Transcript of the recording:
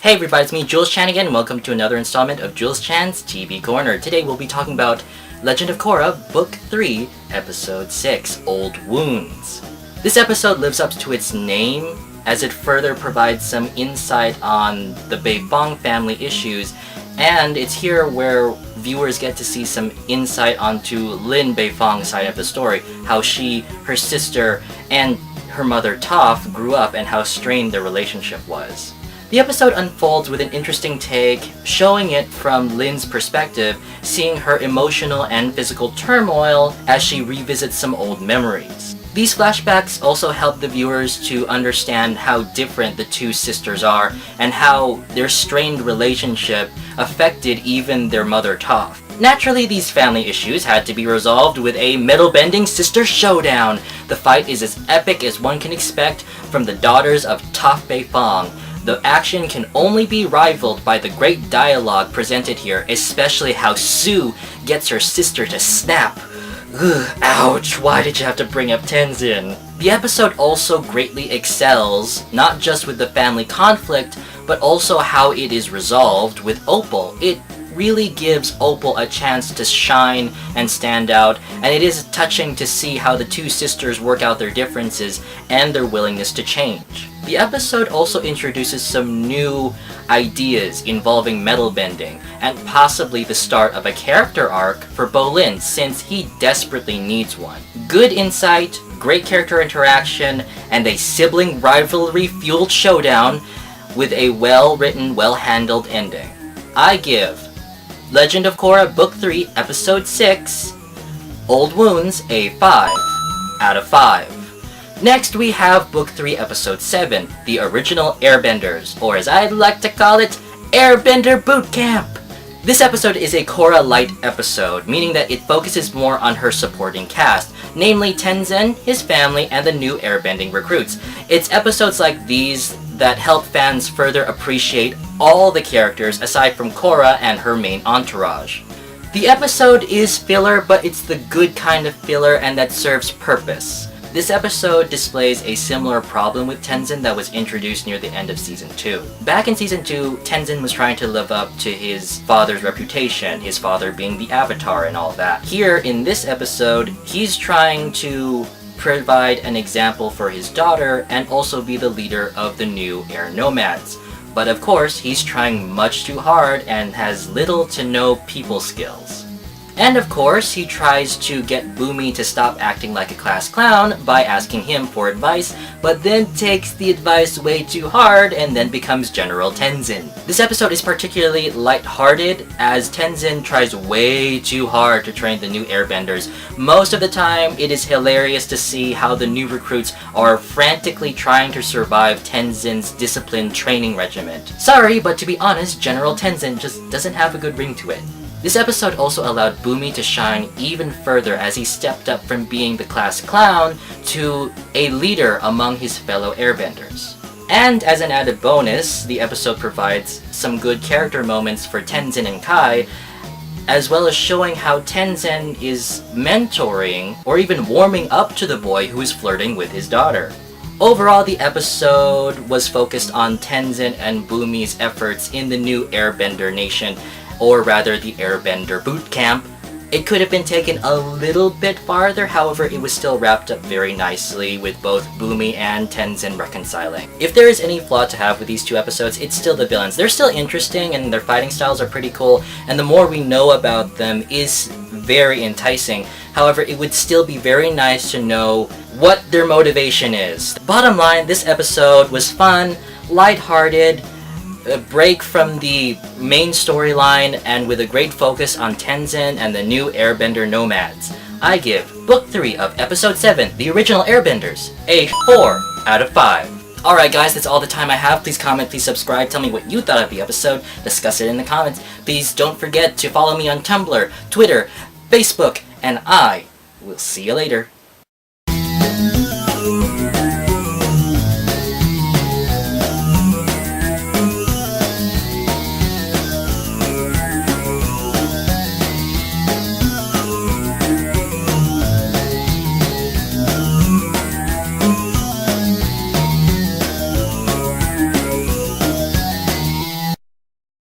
Hey everybody, it's me, Julz Chan again, and welcome to another installment of Julz Chan's TV Corner. Today we'll be talking about Legend of Korra, Book 3, Episode 6, Old Wounds. This episode lives up to its name, as it further provides some insight on the Beifong family issues, and it's here where viewers get to see some insight onto Lin Beifong's side of the story, how she, her sister, and her mother Toph grew up and how strained their relationship was. The episode unfolds with an interesting take, showing it from Lin's perspective, seeing her emotional and physical turmoil as she revisits some old memories. These flashbacks also help the viewers to understand how different the two sisters are and how their strained relationship affected even their mother Toph. Naturally, these family issues had to be resolved with a metal-bending sister showdown. The fight is as epic as one can expect from the daughters of Toph Beifong. The action can only be rivaled by the great dialogue presented here, especially how Sue gets her sister to snap. Ugh, ouch, why did you have to bring up Tenzin? The episode also greatly excels, not just with the family conflict, but also how it is resolved with Opal. It really gives Opal a chance to shine and stand out, and it is touching to see how the two sisters work out their differences and their willingness to change. The episode also introduces some new ideas involving metal bending, and possibly the start of a character arc for Bolin, since he desperately needs one. Good insight, great character interaction, and a sibling rivalry-fueled showdown with a well-written, well-handled ending. I give Legend of Korra Book 3, Episode 6, Old Wounds, a 5 out of 5. Next we have Book 3, Episode 7, the original Airbenders, or as I'd like to call it, Airbender Boot Camp. This episode is a Korra light episode, meaning that it focuses more on her supporting cast, namely Tenzin, his family, and the new airbending recruits. It's episodes like these that help fans further appreciate all the characters aside from Korra and her main entourage. The episode is filler, but it's the good kind of filler and that serves purpose. This episode displays a similar problem with Tenzin that was introduced near the end of Season 2. Back in Season 2, Tenzin was trying to live up to his father's reputation, his father being the Avatar and all that. Here, in this episode, he's trying to provide an example for his daughter and also be the leader of the new air nomads. But of course, he's trying much too hard and has little to no people skills. And of course, he tries to get Boomy to stop acting like a class clown by asking him for advice, but then takes the advice way too hard and then becomes General Tenzin. This episode is particularly lighthearted as Tenzin tries way too hard to train the new airbenders. Most of the time, it is hilarious to see how the new recruits are frantically trying to survive Tenzin's disciplined training regiment. Sorry, but to be honest, General Tenzin just doesn't have a good ring to it. This episode also allowed Boomy to shine even further as he stepped up from being the class clown to a leader among his fellow airbenders. And as an added bonus, the episode provides some good character moments for Tenzin and Kai, as well as showing how Tenzin is mentoring or even warming up to the boy who is flirting with his daughter. Overall, the episode was focused on Tenzin and Boomy's efforts in the new Airbender Nation, or rather the Airbender Boot Camp. It could have been taken a little bit farther, however it was still wrapped up very nicely with both Boomy and Tenzin reconciling. If there is any flaw to have with these two episodes, it's still the villains. They're still interesting and their fighting styles are pretty cool, and the more we know about them is very enticing. However, it would still be very nice to know what their motivation is. Bottom line, this episode was fun, lighthearted, a break from the main storyline, and with a great focus on Tenzin and the new Airbender nomads. I give Book 3 of Episode 7, the original Airbenders, a 4 out of 5. Alright guys, that's all the time I have. Please comment, please subscribe, tell me what you thought of the episode, discuss it in the comments. Please don't forget to follow me on Tumblr, Twitter, Facebook, and I will see you later.